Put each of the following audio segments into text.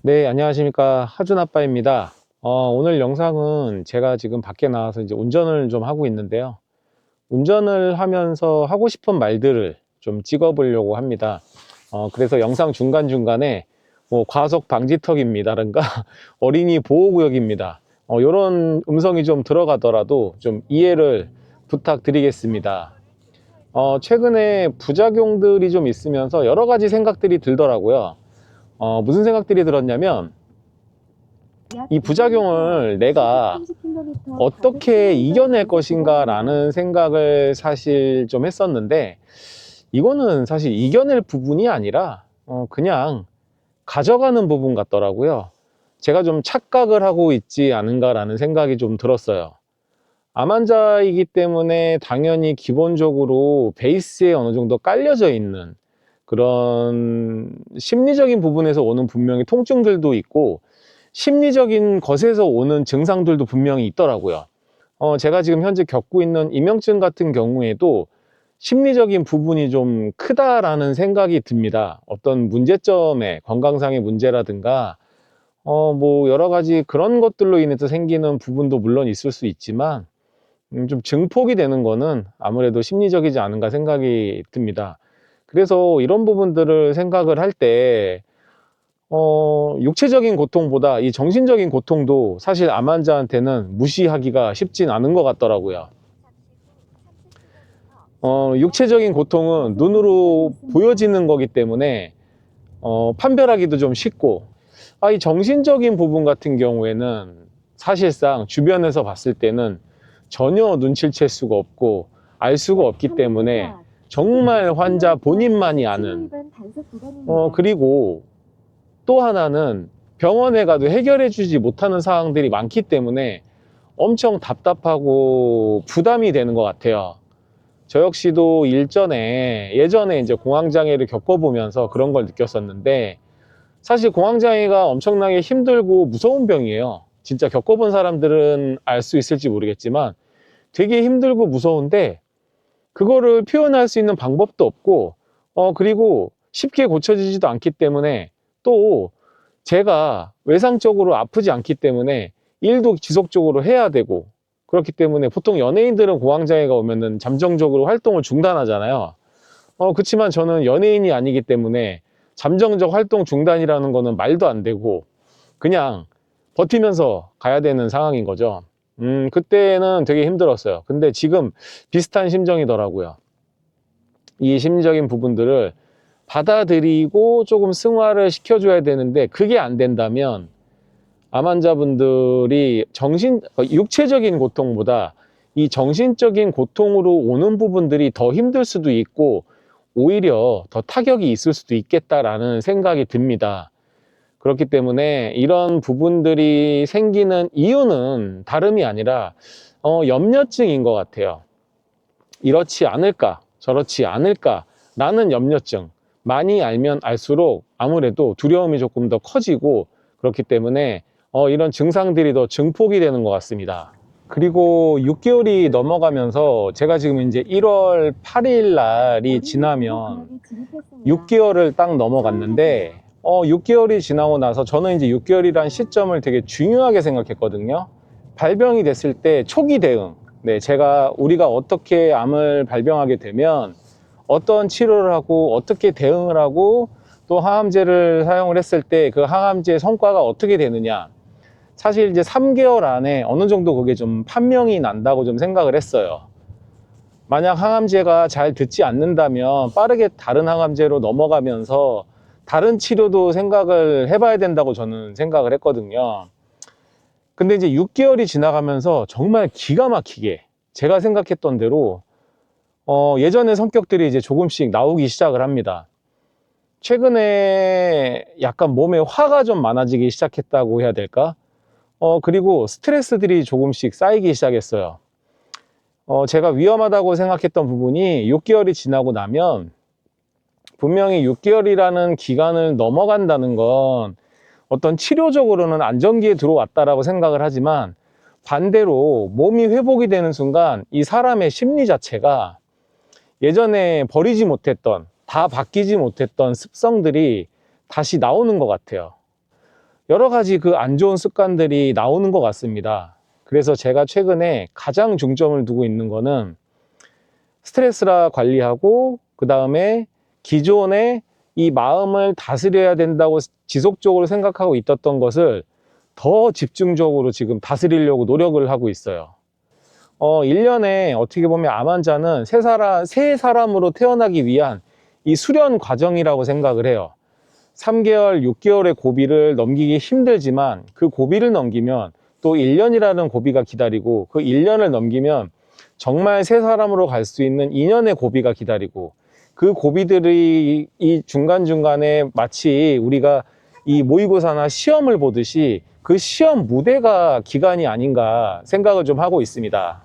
네, 안녕하십니까. 하준 아빠입니다. 오늘 영상은 제가 지금 밖에 나와서 이제 운전을 좀 하고 있는데요. 운전을 하면서 하고 싶은 말들을 좀 찍어 보려고 합니다. 그래서 영상 중간중간에 뭐 과속 방지턱입니다든가 어린이 보호구역입니다. 이런 음성이 좀 들어가더라도 좀 이해를 부탁드리겠습니다. 최근에 부작용들이 좀 있으면서 여러 가지 생각들이 들더라고요. 무슨 생각들이 들었냐면, 이 부작용을 내가 어떻게 이겨낼 것인가 라는 생각을 사실 좀 했었는데, 이거는 사실 이겨낼 부분이 아니라 그냥 가져가는 부분 같더라고요. 제가 좀 착각을 하고 있지 않은가 라는 생각이 좀 들었어요. 암 환자이기 때문에 당연히 기본적으로 베이스에 어느 정도 깔려져 있는 그런 심리적인 부분에서 오는 분명히 통증들도 있고, 심리적인 것에서 오는 증상들도 분명히 있더라고요. 제가 지금 현재 겪고 있는 이명증 같은 경우에도 심리적인 부분이 좀 크다라는 생각이 듭니다. 어떤 문제점에 건강상의 문제라든가 뭐 여러 가지 그런 것들로 인해서 생기는 부분도 물론 있을 수 있지만, 좀 증폭이 되는 거는 아무래도 심리적이지 않은가 생각이 듭니다. 그래서 이런 부분들을 생각을 할 때 육체적인 고통보다 이 정신적인 고통도 사실 암 환자한테는 무시하기가 쉽진 않은 것 같더라고요. 육체적인 고통은 눈으로 보여지는 거기 때문에 판별하기도 좀 쉽고, 이 정신적인 부분 같은 경우에는 사실상 주변에서 봤을 때는 전혀 눈치챌 수가 없고 알 수가 없기 때문에 정말 환자 본인만이 아는, 그리고 또 하나는 병원에 가도 해결해 주지 못하는 상황들이 많기 때문에 엄청 답답하고 부담이 되는 것 같아요. 저 역시도 예전에 이제 공황장애를 겪어보면서 그런 걸 느꼈었는데, 사실 공황장애가 엄청나게 힘들고 무서운 병이에요. 진짜 겪어본 사람들은 알 수 있을지 모르겠지만 되게 힘들고 무서운데, 그거를 표현할 수 있는 방법도 없고, 그리고 쉽게 고쳐지지도 않기 때문에, 또 제가 외상적으로 아프지 않기 때문에 일도 지속적으로 해야 되고, 그렇기 때문에 보통 연예인들은 공황장애가 오면은 잠정적으로 활동을 중단하잖아요. 그렇지만 저는 연예인이 아니기 때문에 잠정적 활동 중단이라는 거는 말도 안 되고 그냥 버티면서 가야 되는 상황인 거죠. 그때는 되게 힘들었어요. 근데 지금 비슷한 심정이더라고요. 이 심리적인 부분들을 받아들이고 조금 승화를 시켜줘야 되는데, 그게 안 된다면 암 환자분들이 육체적인 고통보다 이 정신적인 고통으로 오는 부분들이 더 힘들 수도 있고, 오히려 더 타격이 있을 수도 있겠다라는 생각이 듭니다. 그렇기 때문에 이런 부분들이 생기는 이유는 다름이 아니라 염려증인 것 같아요. 이렇지 않을까, 저렇지 않을까 라는 염려증. 많이 알면 알수록 아무래도 두려움이 조금 더 커지고, 그렇기 때문에 이런 증상들이 더 증폭이 되는 것 같습니다. 그리고 6개월이 넘어가면서 제가 지금 이제 1월 8일 날이 지나면 6개월을 딱 넘어갔는데, 6개월이 지나고 나서 저는 이제 6개월이란 시점을 되게 중요하게 생각했거든요. 발병이 됐을 때 초기 대응. 네, 우리가 어떻게 암을 발병하게 되면 어떤 치료를 하고 어떻게 대응을 하고, 또 항암제를 사용을 했을 때 그 항암제의 성과가 어떻게 되느냐. 사실 이제 3개월 안에 어느 정도 그게 좀 판명이 난다고 좀 생각을 했어요. 만약 항암제가 잘 듣지 않는다면 빠르게 다른 항암제로 넘어가면서 다른 치료도 생각을 해봐야 된다고 저는 생각을 했거든요. 근데 이제 6개월이 지나가면서 정말 기가 막히게 제가 생각했던 대로 예전의 성격들이 이제 조금씩 나오기 시작을 합니다. 최근에 약간 몸에 화가 좀 많아지기 시작했다고 해야 될까? 그리고 스트레스들이 조금씩 쌓이기 시작했어요. 제가 위험하다고 생각했던 부분이 6개월이 지나고 나면, 분명히 6개월이라는 기간을 넘어간다는 건 어떤 치료적으로는 안정기에 들어왔다라고 생각을 하지만, 반대로 몸이 회복이 되는 순간 이 사람의 심리 자체가 예전에 버리지 못했던, 다 바뀌지 못했던 습성들이 다시 나오는 것 같아요. 여러 가지 그 안 좋은 습관들이 나오는 것 같습니다. 그래서 제가 최근에 가장 중점을 두고 있는 거는 스트레스라 관리하고, 그 다음에 기존에 이 마음을 다스려야 된다고 지속적으로 생각하고 있었던 것을 더 집중적으로 지금 다스리려고 노력을 하고 있어요. 1년에 어떻게 보면 암 환자는 새 사람으로 태어나기 위한 이 수련 과정이라고 생각을 해요. 3개월, 6개월의 고비를 넘기기 힘들지만 그 고비를 넘기면 또 1년이라는 고비가 기다리고, 그 1년을 넘기면 정말 새 사람으로 갈 수 있는 2년의 고비가 기다리고, 그 고비들이 이 중간중간에 마치 우리가 이 모의고사나 시험을 보듯이 그 시험 무대가 기간이 아닌가 생각을 좀 하고 있습니다.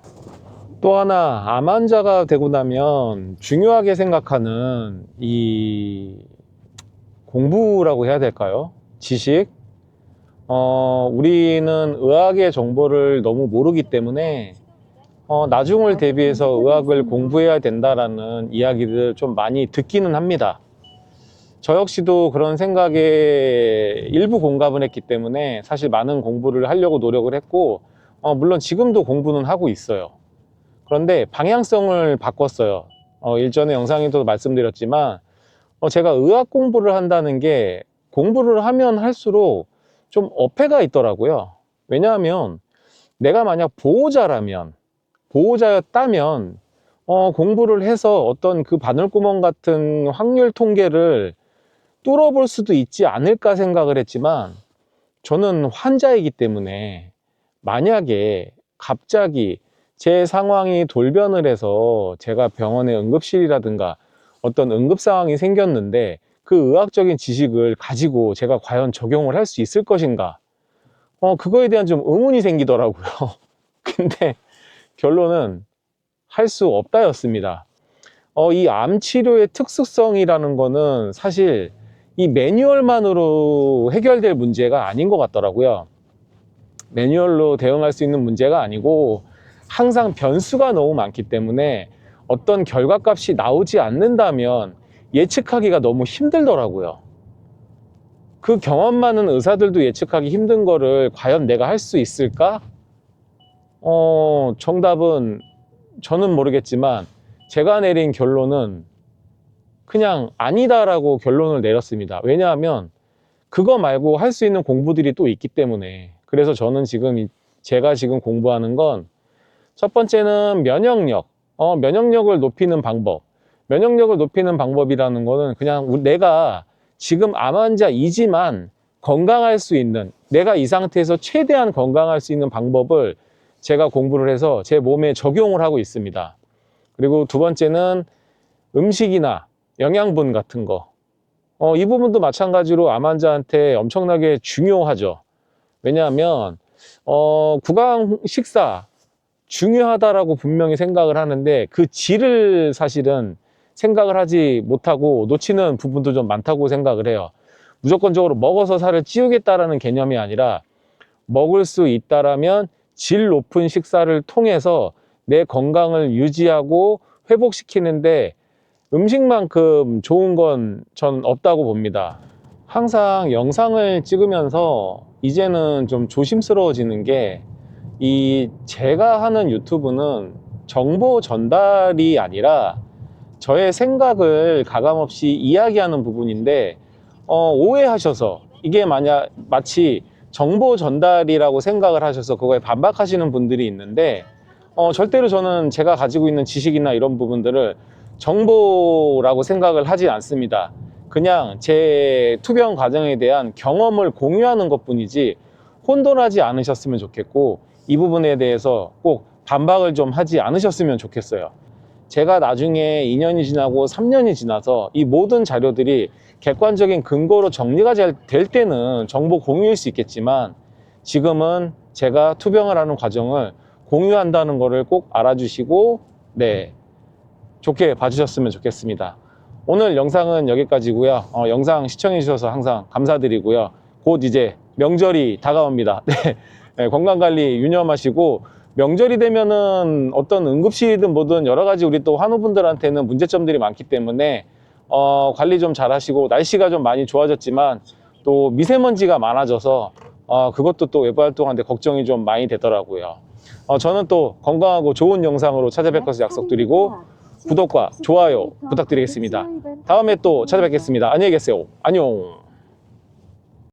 또 하나, 암 환자가 되고 나면 중요하게 생각하는 이 공부라고 해야 될까요? 지식? 우리는 의학의 정보를 너무 모르기 때문에 나중을 대비해서 의학을 공부해야 된다라는 이야기를 좀 많이 듣기는 합니다. 저 역시도 그런 생각에 일부 공감을 했기 때문에 사실 많은 공부를 하려고 노력을 했고, 물론 지금도 공부는 하고 있어요. 그런데 방향성을 바꿨어요. 일전에 영상에도 말씀드렸지만, 제가 의학 공부를 한다는 게 공부를 하면 할수록 좀 어폐가 있더라고요. 왜냐하면 내가 만약 보호자였다면 공부를 해서 어떤 그 바늘구멍 같은 확률 통계를 뚫어볼 수도 있지 않을까 생각을 했지만, 저는 환자이기 때문에 만약에 갑자기 제 상황이 돌변을 해서 제가 병원의 응급실이라든가 어떤 응급 상황이 생겼는데 그 의학적인 지식을 가지고 제가 과연 적용을 할 수 있을 것인가, 그거에 대한 좀 의문이 생기더라고요. 근데 결론은 할 수 없다였습니다. 이 암 치료의 특수성이라는 거는 사실 이 매뉴얼만으로 해결될 문제가 아닌 것 같더라고요. 매뉴얼로 대응할 수 있는 문제가 아니고 항상 변수가 너무 많기 때문에 어떤 결과값이 나오지 않는다면 예측하기가 너무 힘들더라고요. 그 경험 많은 의사들도 예측하기 힘든 거를 과연 내가 할 수 있을까? 정답은 저는 모르겠지만 제가 내린 결론은 그냥 아니다라고 결론을 내렸습니다. 왜냐하면 그거 말고 할 수 있는 공부들이 또 있기 때문에. 그래서 저는 제가 지금 공부하는 건 첫 번째는 면역력을 높이는 방법. 면역력을 높이는 방법이라는 거는 그냥 내가 지금 암 환자이지만 건강할 수 있는, 내가 이 상태에서 최대한 건강할 수 있는 방법을 제가 공부를 해서 제 몸에 적용을 하고 있습니다. 그리고 두 번째는 음식이나 영양분 같은 거. 이 부분도 마찬가지로 암 환자한테 엄청나게 중요하죠. 왜냐하면 구강 식사 중요하다라고 분명히 생각을 하는데 그 질을 사실은 생각을 하지 못하고 놓치는 부분도 좀 많다고 생각을 해요. 무조건적으로 먹어서 살을 찌우겠다라는 개념이 아니라 먹을 수 있다라면 질 높은 식사를 통해서 내 건강을 유지하고 회복시키는데 음식만큼 좋은 건 전 없다고 봅니다. 항상 영상을 찍으면서 이제는 좀 조심스러워지는 게, 제가 하는 유튜브는 정보 전달이 아니라 저의 생각을 가감없이 이야기하는 부분인데, 오해하셔서 이게 마치 정보 전달이라고 생각을 하셔서 그거에 반박하시는 분들이 있는데, 절대로 저는 제가 가지고 있는 지식이나 이런 부분들을 정보라고 생각을 하지 않습니다. 그냥 제 투병 과정에 대한 경험을 공유하는 것 뿐이지 혼돈하지 않으셨으면 좋겠고, 이 부분에 대해서 꼭 반박을 좀 하지 않으셨으면 좋겠어요. 제가 나중에 2년이 지나고 3년이 지나서 이 모든 자료들이 객관적인 근거로 정리가 잘 될 때는 정보 공유일 수 있겠지만, 지금은 제가 투병을 하는 과정을 공유한다는 것을 꼭 알아주시고 좋게 봐주셨으면 좋겠습니다. 오늘 영상은 여기까지고요. 영상 시청해 주셔서 항상 감사드리고요. 곧 이제 명절이 다가옵니다. 건강관리 유념하시고, 명절이 되면은 어떤 응급실이든 뭐든 여러 가지 우리 또 환우분들한테는 문제점들이 많기 때문에 관리 좀 잘 하시고, 날씨가 좀 많이 좋아졌지만 또 미세먼지가 많아져서 그것도 또 외부 활동하는데 걱정이 좀 많이 되더라고요. 저는 또 건강하고 좋은 영상으로 찾아뵐 것을 약속드리고 구독과 좋아요 부탁드리겠습니다. 다음에 또 찾아뵙겠습니다. 안녕히 계세요. 안녕.